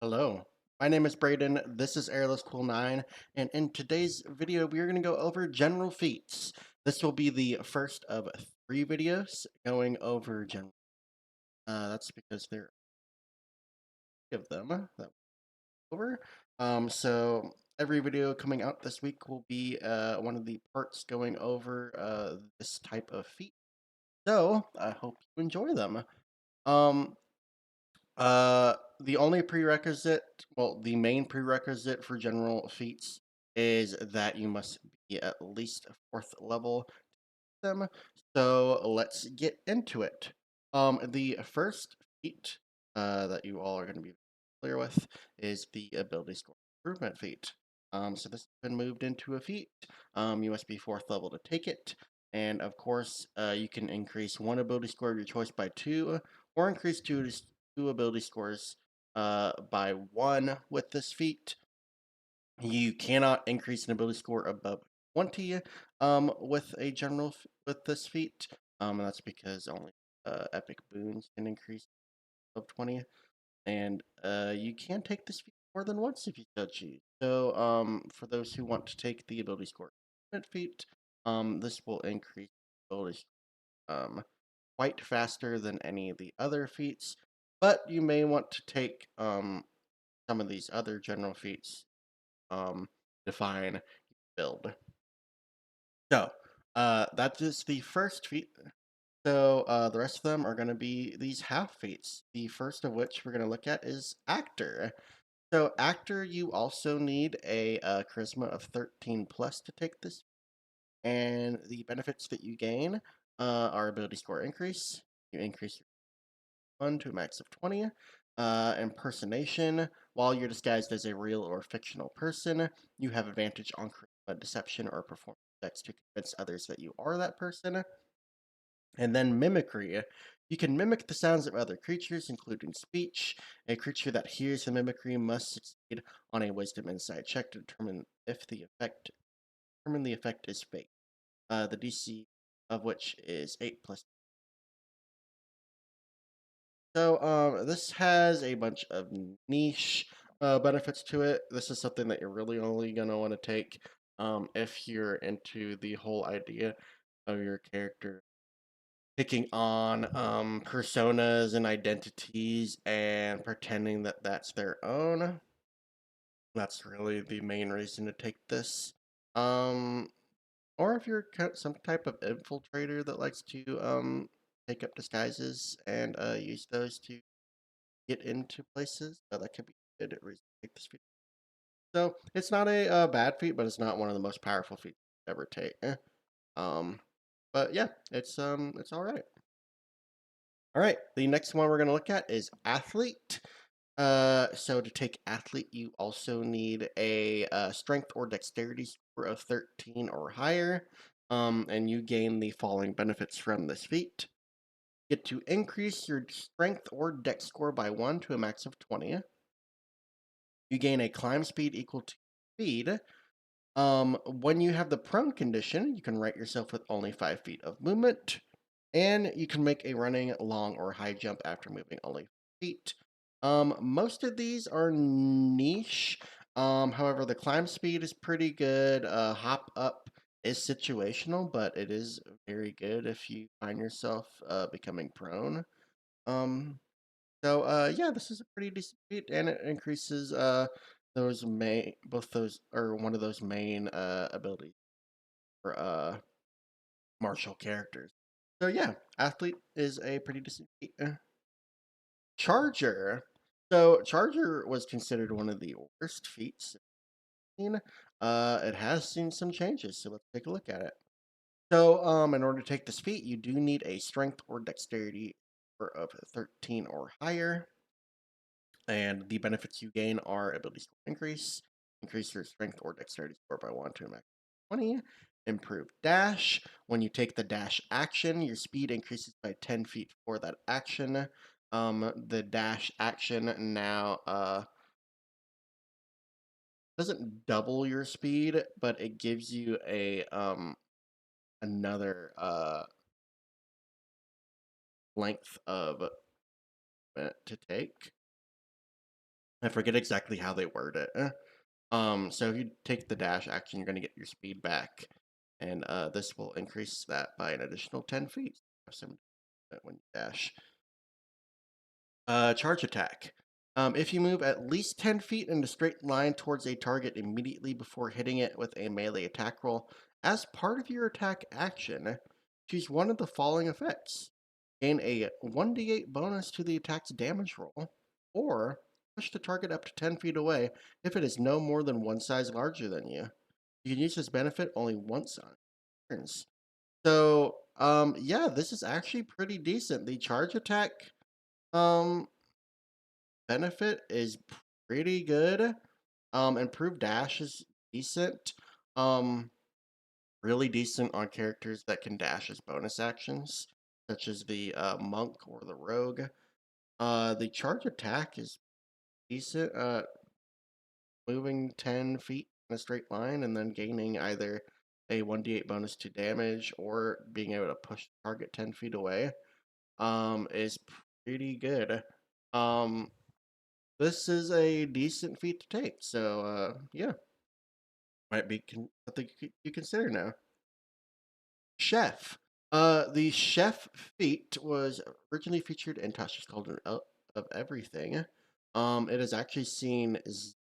Hello, my name is Braden. This is Airless Cool 9, and in today's video, we are going to go over general feats. This will be the first of 3 videos going over general. That's because there are 3 of them that we'll go over. So every video coming out this week will be one of the parts going over this type of feat. So I hope you enjoy them. Um, the only prerequisite, well, the main prerequisite for general feats is that you must be at least 4th level to them. So let's get into it. The first feat that you all are going to be familiar with is the ability score improvement feat. So this has been moved into a feat. You must be 4th level to take it. And of course, you can increase one ability score of your choice by 2, or increase two ability scores by 1 with this feat. You cannot increase an ability score above 20 with a with this feat. And that's because only epic boons can increase above 20. And you can take this feat more than once if you so choose. So for those who want to take the ability score feat, this will increase ability quite faster than any of the other feats. But you may want to take some of these other general feats define build. So that is the first feat. So the rest of them are going to be these half feats. The first of which we're going to look at is actor. So actor, you also need a charisma of 13 plus to take this, and the benefits that you gain are ability score increase. You increase your 1 to a max of 20. Impersonation. While you're disguised as a real or fictional person, you have advantage on charisma, deception, or performance checks to convince others that you are that person. And then mimicry. You can mimic the sounds of other creatures, including speech. A creature that hears the mimicry must succeed on a wisdom insight check to determine if the effect is fake. The DC of which is 8 plus. So this has a bunch of niche benefits to it. This is something that you're really only going to want to take if you're into the whole idea of your character taking on personas and identities and pretending that that's their own. That's really the main reason to take this. Um, or if you're some type of infiltrator that likes to take up disguises and use those to get into places. That could be good at reason to take this feat. So it's not a bad feat, but it's not one of the most powerful feats to ever take. Um, but yeah, it's all right. All right, the next one we're gonna look at is athlete. So to take athlete, you also need a strength or dexterity score of 13 or higher. And you gain the following benefits from this feat. You get to increase your strength or dex score by 1 to a max of 20. You gain a climb speed equal to speed. When you have the prone condition, you can right yourself with only 5 feet of movement, and you can make a running, long, or high jump after moving only feet. Most of these are niche. However, the climb speed is pretty good. Hop up is situational, but it is very good if you find yourself becoming prone. Um, yeah, this is a pretty decent feat, and it increases those main both those or one of those main abilities for martial characters. So yeah, athlete is a pretty decent feat. Charger. So Charger was considered one of the worst feats. It has seen some changes, so let's take a look at it. So, in order to take this feat, you do need a strength or dexterity of 13 or higher. And the benefits you gain are ability score increase, increase your strength or dexterity score by 1 to a max of 20, improve dash. When you take the dash action, your speed increases by 10 feet for that action. The dash action now doesn't double your speed, but it gives you a another length of to take. I forget exactly how they word it. So if you take the dash action, you're going to get your speed back, and this will increase that by an additional 10 feet. When you dash. Charge attack. If you move at least 10 feet in a straight line towards a target immediately before hitting it with a melee attack roll, as part of your attack action, choose one of the following effects. Gain a 1d8 bonus to the attack's damage roll, or push the target up to 10 feet away if it is no more than one size larger than you. You can use this benefit only once on turns. So, yeah, this is actually pretty decent. The charge attack um benefit is pretty good. Improved dash is decent. Um, really decent on characters that can dash as bonus actions, such as the monk or the rogue. The charge attack is decent. Moving 10 feet in a straight line and then gaining either a 1d8 bonus to damage or being able to push the target 10 feet away. Is pretty good. Um, this is a decent feat to take. So, yeah, might be something you consider now. Chef. The chef feat was originally featured in Tasha's Cauldron of Everything. It has actually seen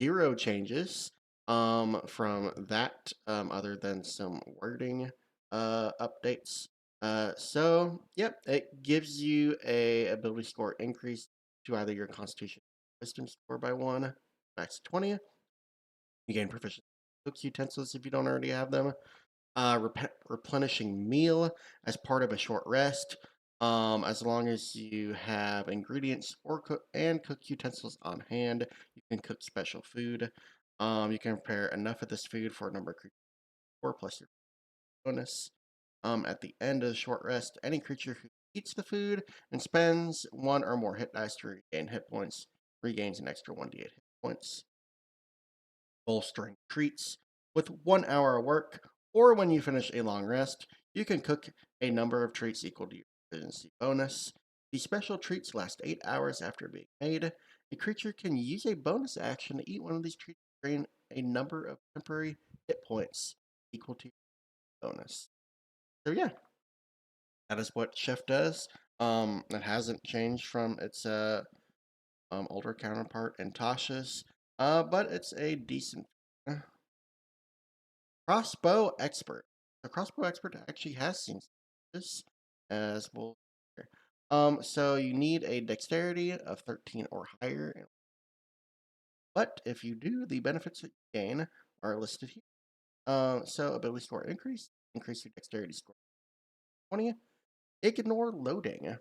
0 changes from that, other than some wording updates. So, yep, it gives you a ability score increase to either your Constitution or Wisdom score by 1, max 20. You gain proficiency in cook utensils if you don't already have them. Replenishing meal as part of a short rest. As long as you have ingredients or cook utensils on hand, you can cook special food. You can prepare enough of this food for a number of creatures 4 plus your bonus. At the end of the short rest, any creature who eats the food and spends 1 or more hit dice to regain hit points regains an extra 1d8 hit points. Bolstering treats. With 1 hour of work, or when you finish a long rest, you can cook a number of treats equal to your efficiency bonus. The special treats last 8 hours after being made. A creature can use a bonus action to eat one of these treats to gain a number of temporary hit points equal to your bonus. So yeah, that is what Chef does. It hasn't changed from its older counterpart in Tasha's, but it's a decent. Crossbow Expert. The Crossbow Expert actually has seen this as well. So you need a dexterity of 13 or higher, but if you do, the benefits that you gain are listed here. So ability score increase your dexterity score 20. Ignore loading.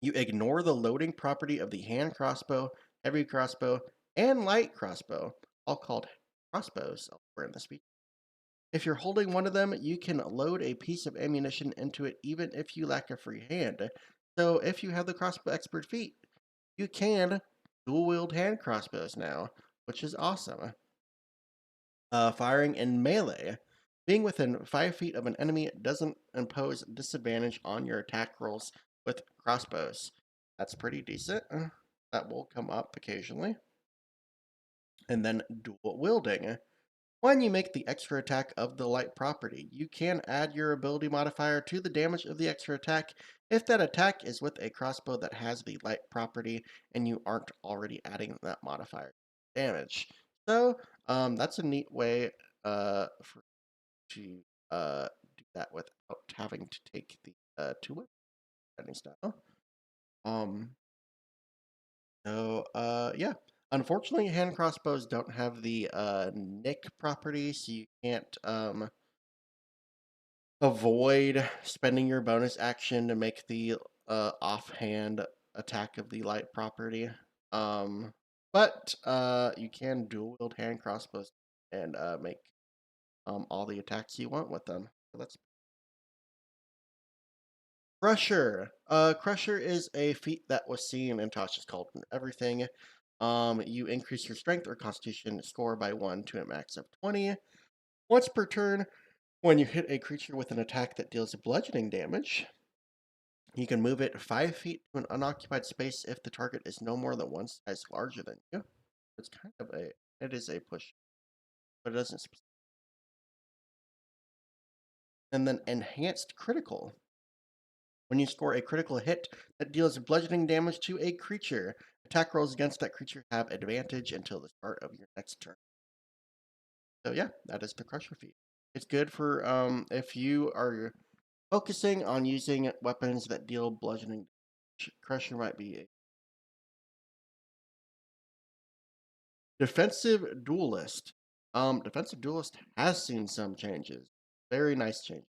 You ignore the loading property of the hand crossbow, heavy crossbow, and light crossbow, all called crossbows elsewhere in the speech. If you're holding one of them, you can load a piece of ammunition into it even if you lack a free hand. So if you have the crossbow expert feat, you can dual wield hand crossbows now, which is awesome. Firing in melee. Being within 5 feet of an enemy doesn't impose disadvantage on your attack rolls with crossbows. That's pretty decent. That will come up occasionally. And then dual wielding. When you make the extra attack of the light property, you can add your ability modifier to the damage of the extra attack if that attack is with a crossbow that has the light property and you aren't already adding that modifier to damage. So that's a neat way to do that without having to take the two-way setting style. Um, yeah. Unfortunately, hand crossbows don't have the nick property, so you can't avoid spending your bonus action to make the offhand attack of the light property. Um, but you can dual wield hand crossbows and make all the attacks you want with them. So that's Crusher. Crusher is a feat that was seen in Tasha's Cauldron Everything. You increase your strength or constitution score by 1 to a max of 20. Once per turn, when you hit a creature with an attack that deals bludgeoning damage, you can move it 5 feet to an unoccupied space if the target is no more than one size larger than you. It's kind of it is a push, but it doesn't. And then enhanced critical. When you score a critical hit that deals bludgeoning damage to a creature, attack rolls against that creature have advantage until the start of your next turn. So yeah, that is the Crusher feat. It's good for if you are focusing on using weapons that deal bludgeoning. Crusher might be a defensive duelist. Defensive duelist has seen some changes. Very nice change.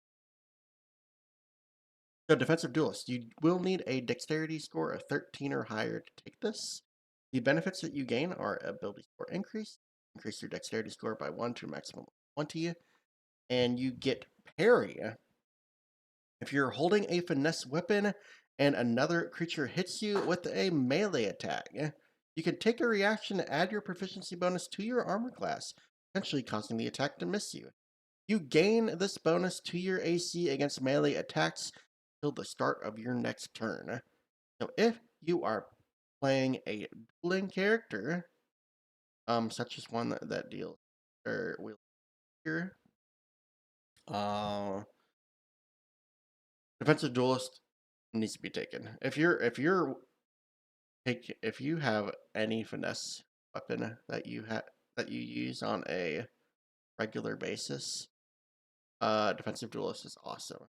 So defensive duelist, you will need a dexterity score of 13 or higher to take this. The benefits that you gain are ability score increase your dexterity score by 1 to a maximum of 20, and you get parry. If you're holding a finesse weapon and another creature hits you with a melee attack, you can take a reaction to add your proficiency bonus to your armor class, potentially causing the attack to miss you. You gain this bonus to your AC against melee attacks until the start of your next turn. So if you are playing a dueling character, such as one that deals or Wielder, uh, defensive duelist needs to be taken. If you have any finesse weapon that you use on a regular basis, defensive duelist is awesome.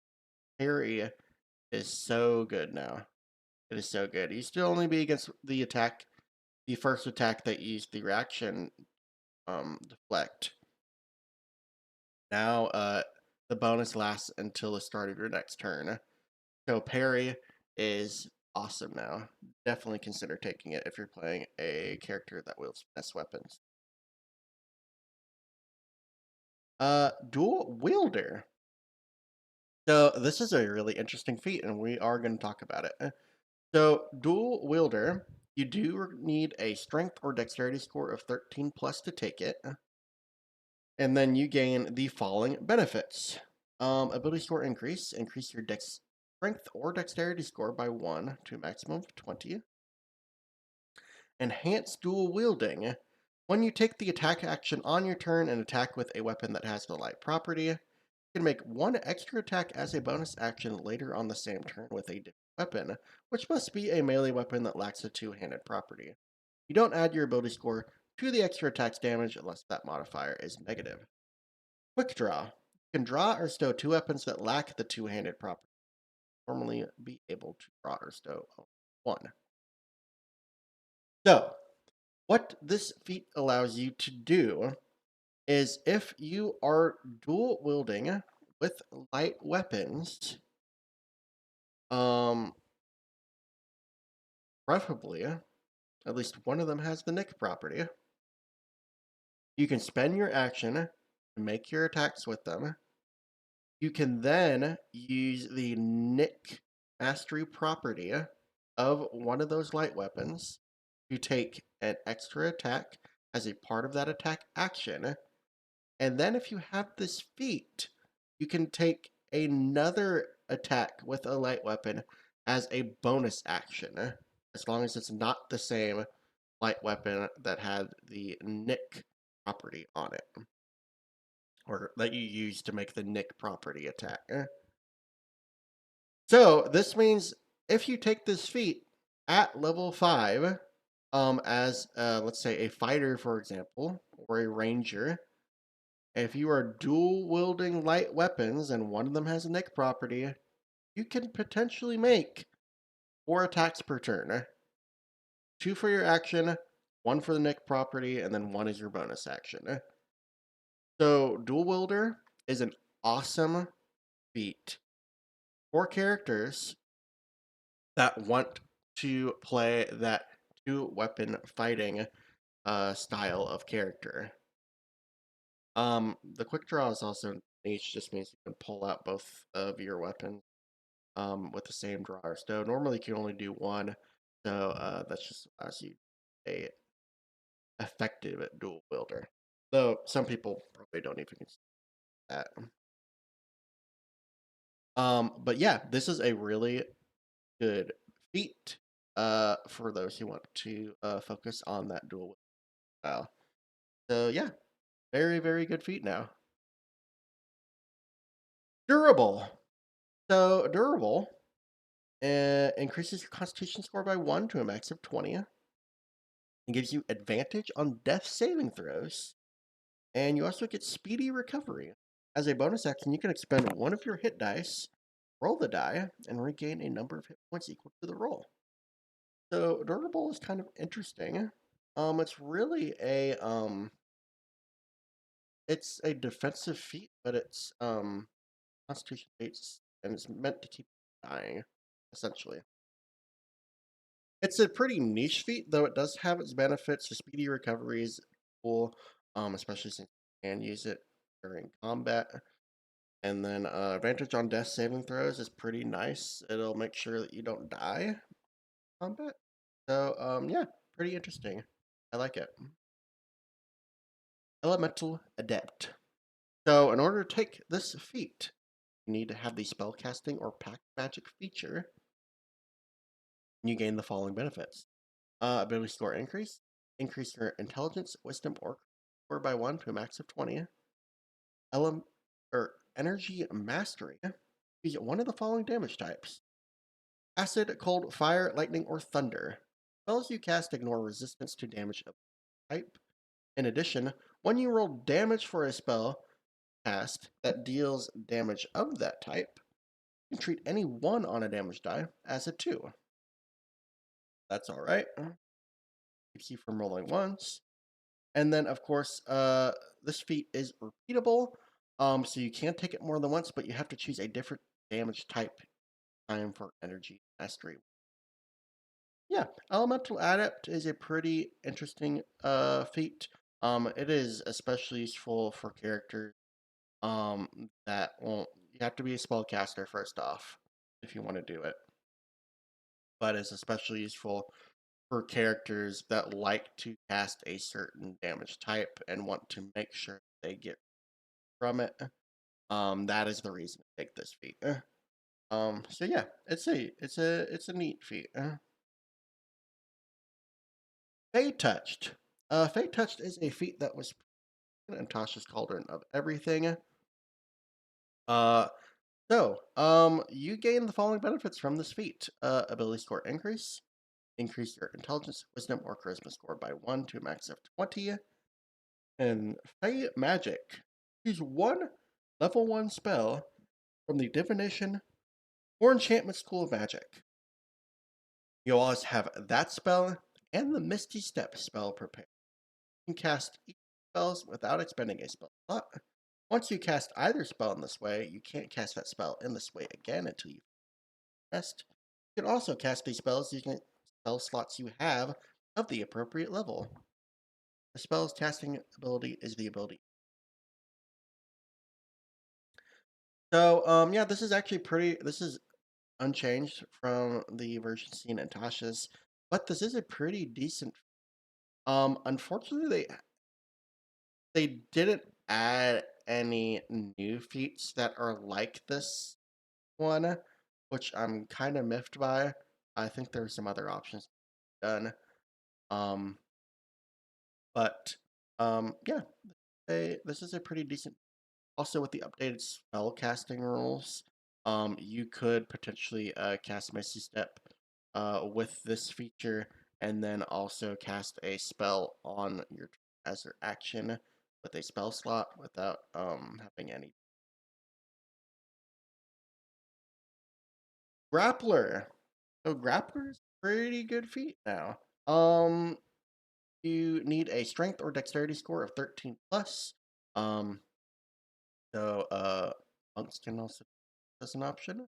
Parry is so good now. It is so good. You still only be against the first attack that used the reaction deflect. Now the bonus lasts until the start of your next turn. So parry is awesome now. Definitely consider taking it if you're playing a character that wields finesse weapons. Dual Wielder. So this is a really interesting feat, and we are going to talk about it. So Dual Wielder, you do need a strength or dexterity score of 13 plus to take it. And then you gain the following benefits. Ability score increase your dex strength or dexterity score by 1 to a maximum of 20. Enhanced dual wielding. When you take the attack action on your turn and attack with a weapon that has the light property, you can make one extra attack as a bonus action later on the same turn with a different weapon, which must be a melee weapon that lacks a two-handed property. You don't add your ability score to the extra attack's damage unless that modifier is negative. Quick draw. You can draw or stow two weapons that lack the two-handed property. Normally be able to draw or stow one. So, what this feat allows you to do is if you are dual wielding with light weapons, um, preferably at least one of them has the nick property, you can spend your action to make your attacks with them. You can then use the nick mastery property of one of those light weapons to take an extra attack as a part of that attack action. And then if you have this feat, you can take another attack with a light weapon as a bonus action, as long as it's not the same light weapon that had the nick property on it, or that you use to make the nick property attack. So this means if you take this feat at level 5, as let's say a fighter, for example, or a ranger, if you are dual wielding light weapons and one of them has a nick property, you can potentially make 4 attacks per turn. 2 for your action, 1 for the nick property, and then 1 is your bonus action. So dual wielder is an awesome feat for characters that want to play that two weapon fighting style of character. The quick draw is also niche, just means you can pull out both of your weapons with the same draw or stow. Normally, you can only do one, so that just allows you a effective dual wielder. Though some people probably don't even consider that. But yeah, this is a really good feat for those who want to focus on that dual. style. So yeah, very, very good feat now. Durable. So durable increases your Constitution score by 1 to a max of 20. And gives you advantage on death saving throws. And you also get speedy recovery. As a bonus action, you can expend one of your hit dice, roll the die, and regain a number of hit points equal to the roll. So durable is kind of interesting. It's really it's a defensive feat, but it's Constitution based, and it's meant to keep you dying, essentially. It's a pretty niche feat, though it does have its benefits. The speedy recovery is cool, especially since you can use it during combat. And then advantage on death saving throws is pretty nice. It'll make sure that you don't die in combat. So yeah, pretty interesting. I like it. Elemental Adept. So in order to take this feat, you need to have the spellcasting or pack magic feature. And you gain the following benefits: ability score increase your intelligence, wisdom, or score by 1 to a max of 20. Ele- energy mastery. Use one of the following damage types: acid, cold, fire, lightning, or thunder. Spells you cast ignore resistance to damage of type. In addition, when you roll damage for a spell cast that deals damage of that type, you can treat any 1 on a damage die as a 2. That's alright. Keeps you from rolling once. And then, of course, this feat is repeatable, so you can take it more than once, but you have to choose a different damage type time for energy mastery. Yeah, Elemental Adept is a pretty interesting feat. It is especially useful for characters that won't. You have to be a spellcaster first off if you want to do it, but it's especially useful for characters that like to cast a certain damage type and want to make sure they get from it. That is the reason to take this feat. So yeah, it's a neat feat. Fey-Touched. Fey-Touched is a feat that was in Tasha's Cauldron of Everything. Uh, you gain the following benefits from this feat: ability score increase your intelligence, wisdom, or charisma score by 1 to a max of 20, and Fey Magic. Choose one level 1 spell from the Divination or Enchantment School of Magic. You'll always have that spell and the Misty Step spell prepared. You can cast each spells without expending a spell slot. Once you cast either spell in this way, you can't cast that spell in this way again until you rest. You can also cast these spells using spell slots you have of the appropriate level. The spell's casting ability is the ability. So, yeah, this is actually pretty. This is unchanged from the version seen in Tasha's, but this is a pretty decent. Unfortunately, they didn't add any new feats that are like this one, which I'm kind of miffed by. I think there's some other options done. Um, but yeah, this is a pretty decent. Also, with the updated spell casting rules, you could potentially cast Misty Step with this feature, and then also cast a spell on your as your action with a spell slot without having any. Grappler. So Grappler is pretty good feat now. You need a strength or dexterity score of 13 plus. Um, Monks can also as an option.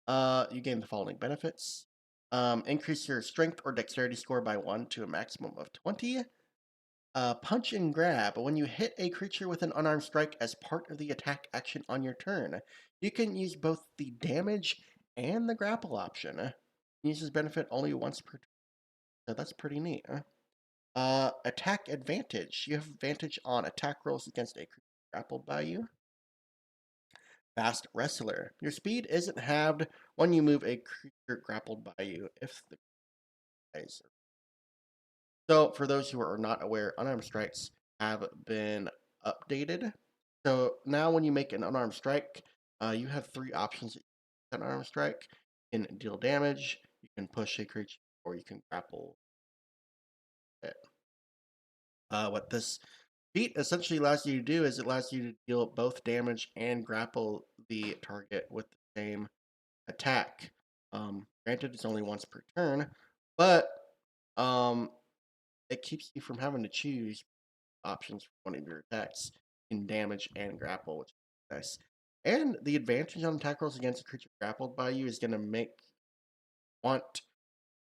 You gain the following benefits: increase your strength or dexterity score by 1 to a maximum of 20. Punch and grab. When you hit a creature with an unarmed strike as part of the attack action on your turn, you can use both the damage and the grapple option. Use this benefit only once per turn. So that's pretty neat. Attack advantage. You have advantage on attack rolls against a creature grappled by you. Fast wrestler. Your speed isn't halved when you move a creature grappled by you if the guys So, for those who are not aware, unarmed strikes have been updated. So now, when you make an unarmed strike, you have three options. An unarmed strike you can deal damage, you can push a creature, or you can grapple it. What this feat essentially allows you to do is it allows you to deal both damage and grapple the target with the same attack. Granted, it's only once per turn, but um, it keeps you from having to choose options for one of your attacks in damage and grapple, which is nice. And the advantage on attack rolls against a creature grappled by you is going to make want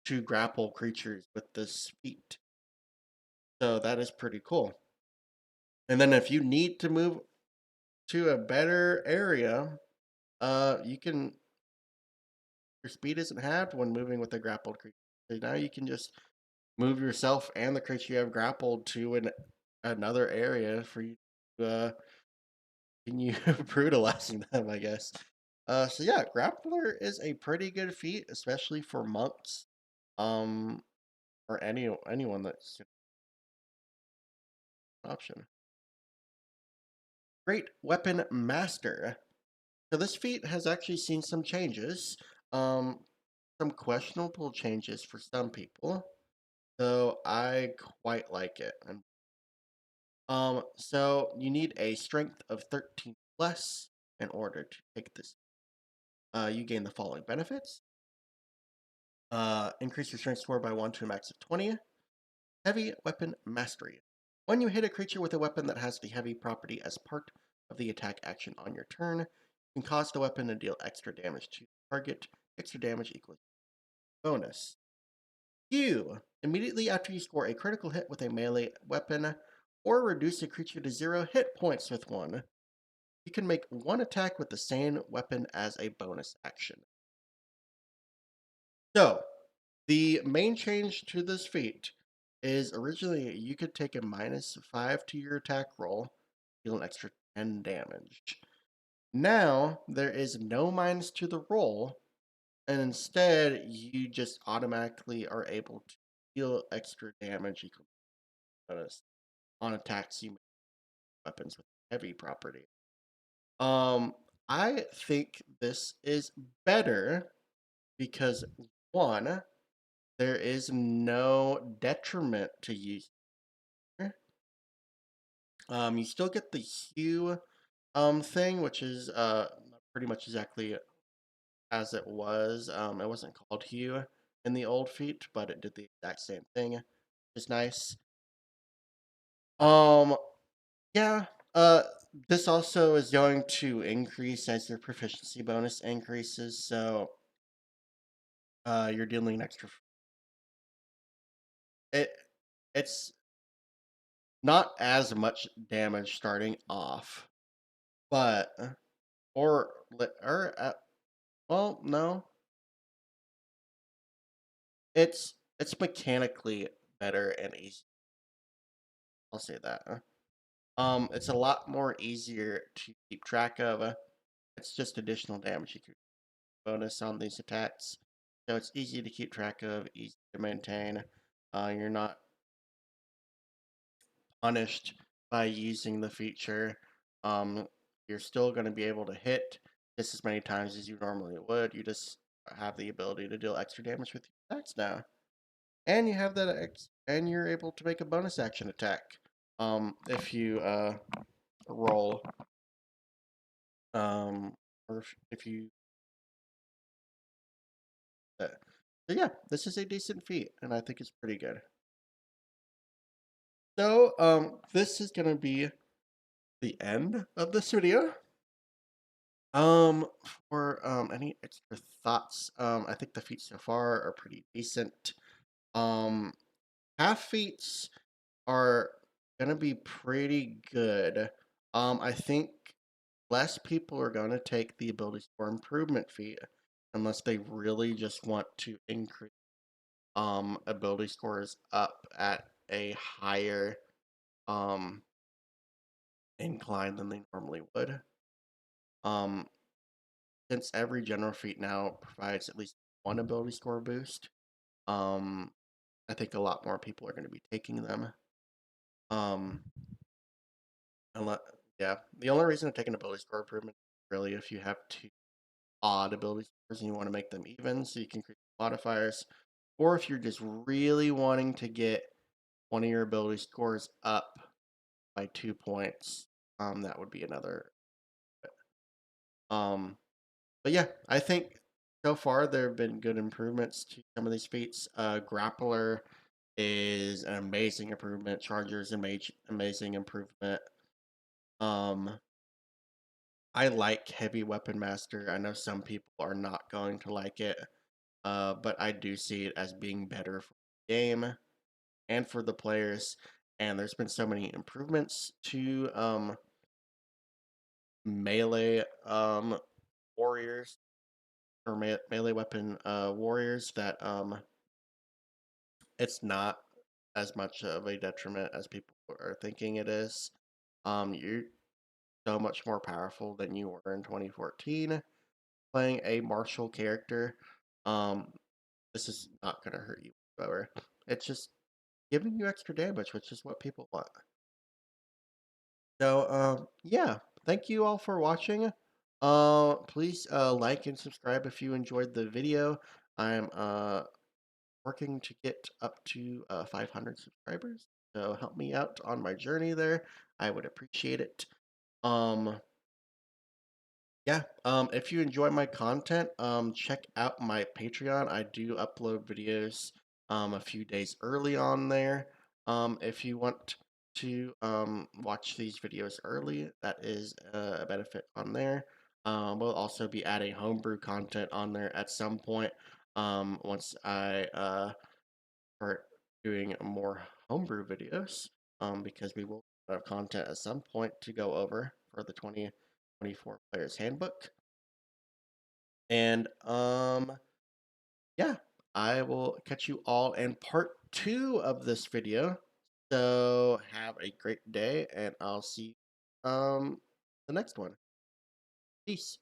to grapple creatures with this feat. So that is pretty cool. And then if you need to move to a better area, you can. Your speed isn't halved when moving with a grappled creature. So now you can just move yourself and the creature you have grappled to another area for you to continue brutalizing them, I guess. So yeah, Grappler is a pretty good feat, especially for monks, um, or anyone that's an option. Great Weapon Master. So this feat has actually seen some changes, um, some questionable changes for some people. So I quite like it. So you need a strength of 13 plus in order to take this. You gain the following benefits. Increase your strength score by 1 to a max of 20. Heavy Weapon Mastery. When you hit a creature with a weapon that has the heavy property as part of the attack action on your turn, you can cause the weapon to deal extra damage to the target. Extra damage equals bonus. You, immediately after you score a critical hit with a melee weapon, or reduce a creature to 0 hit points with one, you can make one attack with the same weapon as a bonus action. So, the main change to this feat is originally you could take a -5 to your attack roll, deal an extra 10 damage. Now, there is no minus to the roll, and instead, you just automatically are able to deal extra damage equal to bonus on attacks you make with weapons with heavy property. Um, I think this is better because one, there is no detriment to use. You still get the hue thing, which is pretty much exactly as it was. It wasn't called hue in the old feat, but it did the exact same thing, which is nice. Um, yeah. This also is going to increase as your proficiency bonus increases, so you're dealing extra. It it's not as much damage starting off, but well, no, it's mechanically better and easy. I'll say that. It's a lot more easier to keep track of. It's just additional damage you can bonus on these attacks, so it's easy to keep track of, easy to maintain. You're not punished by using the feature. Um, you're still going to be able to hit just as many times as you normally would. You just have the ability to deal extra damage with your attacks now, and you have and you're able to make a bonus action attack. If you roll, or if you. So yeah, this is a decent feat, and I think it's pretty good. So this is gonna be the end of this video. Um, for any extra thoughts, I think the feats so far are pretty decent. Um, half feats are gonna be pretty good. I think less people are gonna take the ability score improvement feat unless they really just want to increase ability scores up at a higher um incline than they normally would. Um, since every general feat now provides at least one ability score boost, um, I think a lot more people are going to be taking them. Um, unless, yeah, the only reason to take an ability score improvement is really if you have two odd ability scores and you want to make them even, so you can create modifiers, or if you're just really wanting to get one of your ability scores up by 2 points, that would be another. Um, but yeah, I think so far there have been good improvements to some of these feats. Grappler is an amazing improvement. Charger is an amazing improvement. Um, I like Heavy Weapon Master. I know some people are not going to like it, but I do see it as being better for the game and for the players. And there's been so many improvements to melee warriors or melee weapon warriors that it's not as much of a detriment as people are thinking it is. You're so much more powerful than you were in 2014 playing a martial character. Um, this is not going to hurt you whatsoever. It's just giving you extra damage, which is what people want. So, yeah, thank you all for watching. Please like and subscribe if you enjoyed the video. I'm working to get up to 500 subscribers. So help me out on my journey there. I would appreciate it. Um, yeah, if you enjoy my content, check out my Patreon. I do upload videos a few days early on there. If you want to watch these videos early, that is a benefit on there. We'll also be adding homebrew content on there at some point once I start doing more homebrew videos because we will have content at some point to go over for the 2024 Players Handbook. And yeah, I will catch you all in part 2 of this video. So have a great day, and I'll see you the next one. Peace.